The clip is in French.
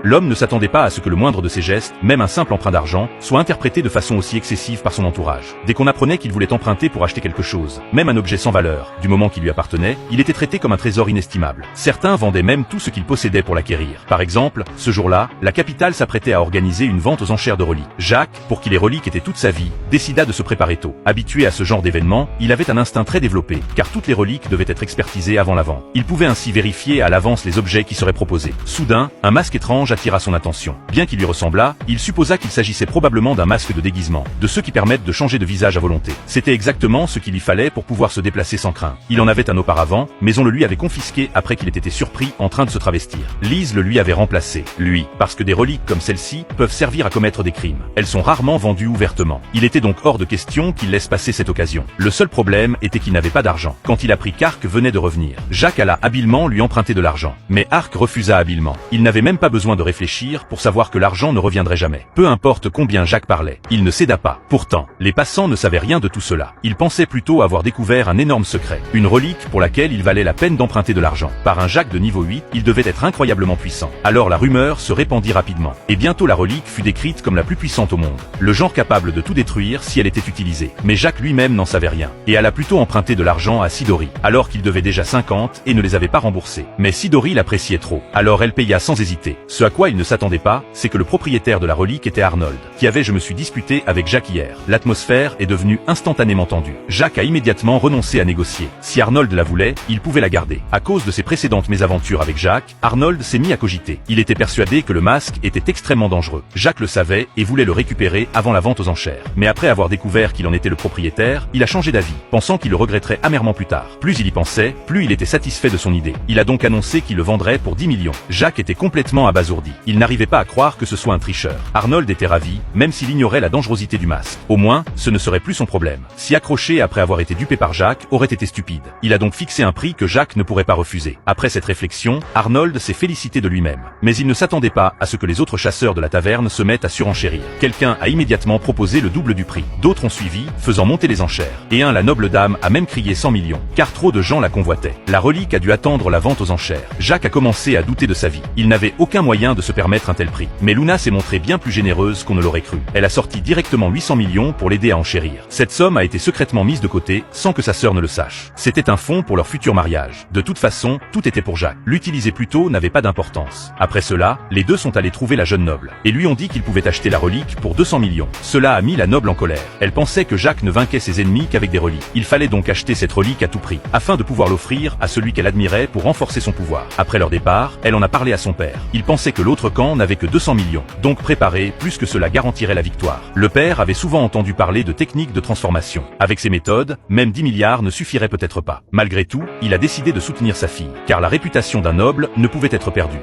L'homme ne s'attendait pas à ce que le moindre de ses gestes, même un simple emprunt d'argent, soit interprété de façon aussi excessive par son entourage. Dès qu'on apprenait qu'il voulait emprunter pour acheter quelque chose, même un objet sans valeur, du moment qu'il lui appartenait, il était traité comme un trésor inestimable. Certains vendaient même tout ce qu'ils possédaient pour l'acquérir. Par exemple, ce jour-là, la capitale s'apprêtait à organiser une vente aux enchères de reliques. Jacques, pour qui les reliques étaient toute sa vie, décida de se préparer tôt. Habitué à ce genre d'événement, il avait un instinct très développé, car toutes les reliques devaient être expertisées avant la vente. Il pouvait ainsi vérifier à l'avance les objets qui seraient proposés. Soudain, un masque étrange attira son attention. Bien qu'il lui ressemblât, il supposa qu'il s'agissait probablement d'un masque de déguisement, de ceux qui permettent de changer de visage à volonté. C'était exactement ce qu'il lui fallait pour pouvoir se déplacer sans crainte. Il en avait un auparavant, mais on le lui avait confisqué après qu'il ait été surpris en train de se travestir. Lise le lui avait remplacé, lui, parce que des reliques comme celle-ci peuvent servir à commettre des crimes. Elles sont rarement vendues ouvertement. Il était donc hors de question qu'il laisse passer cette occasion. Le seul problème était qu'il n'avait pas d'argent. Quand il apprit qu'Arc venait de revenir, Jacques alla habilement lui emprunter de l'argent. Mais Arc refusa habilement. Il n'avait même pas besoin de réfléchir pour savoir que l'argent ne reviendrait jamais. Peu importe combien Jacques parlait, il ne céda pas. Pourtant, les passants ne savaient rien de tout cela. Ils pensaient plutôt avoir découvert un énorme secret, une relique pour laquelle il valait la peine d'emprunter de l'argent. Par un Jacques de niveau 8, il devait être incroyablement puissant. Alors la rumeur se répandit rapidement, et bientôt la relique fut décrite comme la plus puissante au monde, le genre capable de tout détruire si elle était utilisée. Mais Jacques lui-même n'en savait rien, et alla plutôt emprunter de l'argent à Sidori, alors qu'il devait déjà 50 et ne les avait pas remboursés. Mais Sidori l'appréciait trop, alors elle paya sans hésiter. Ce à quoi il ne s'attendait pas, c'est que le propriétaire de la relique était Arnold, qui avait je me suis disputé avec Jacques hier. L'atmosphère est devenue instantanément tendue. Jacques a immédiatement renoncé à négocier. Si Arnold la voulait, il pouvait la garder. À cause de ses précédentes mésaventures avec Jacques, Arnold s'est mis à cogiter. Il était persuadé que le masque était extrêmement dangereux. Jacques le savait et voulait le récupérer avant la vente aux enchères. Mais après avoir découvert qu'il en était le propriétaire, il a changé d'avis, pensant qu'il le regretterait amèrement plus tard. Plus il y pensait, plus il était satisfait de son idée. Il a donc annoncé qu'il le vendrait pour 10 millions. Jacques était complètement abasourdi. Il n'arrivait pas à croire que ce soit un tricheur. Arnold était ravi, même s'il ignorait la dangerosité du masque. Au moins, ce ne serait plus son problème. S'y accrocher après avoir été dupé par Jacques aurait été stupide. Il a donc fixé un prix que Jacques ne pourrait pas refuser. Après cette réflexion, Arnold s'est félicité de lui-même. Mais il ne s'attendait pas à ce que les autres chasseurs de la taverne se mettent à surenchérir. Quelqu'un a immédiatement proposé le double du prix. D'autres ont suivi, faisant monter les enchères. Et la noble dame a même crié 100 millions, car trop de gens la convoitaient. La relique a dû attendre la vente aux enchères. Jacques a commencé à douter de sa vie. Il n'avait aucun moyen de se permettre un tel prix. Mais Luna s'est montrée bien plus généreuse qu'on ne l'aurait cru. Elle a sorti directement 800 millions pour l'aider à enchérir. Cette somme a été secrètement mise de côté, sans que sa sœur ne le sache. C'était un fonds pour leur futur mariage. De toute façon, tout était pour Jacques. L'utiliser plus tôt n'avait pas d'importance. Après cela, les deux sont allés trouver la jeune noble, et lui ont dit qu'ils pouvaient acheter la relique pour 200 millions. Cela a mis la noble en colère. Elle pensait que Jacques ne vainquait ses ennemis qu'avec des reliques. Il fallait donc acheter cette relique à tout prix, afin de pouvoir l'offrir à celui qu'elle admirait pour renforcer son pouvoir. Après leur départ, elle en a parlé à son père. Il pensait que l'autre camp n'avait que 200 millions, donc préparer plus que cela garantirait la victoire. Le père avait souvent entendu parler de techniques de transformation. Avec ces méthodes, même 10 milliards ne suffiraient peut-être pas. Malgré tout, il a décidé de soutenir sa fille, car la réputation d'un noble ne pouvait être perdue.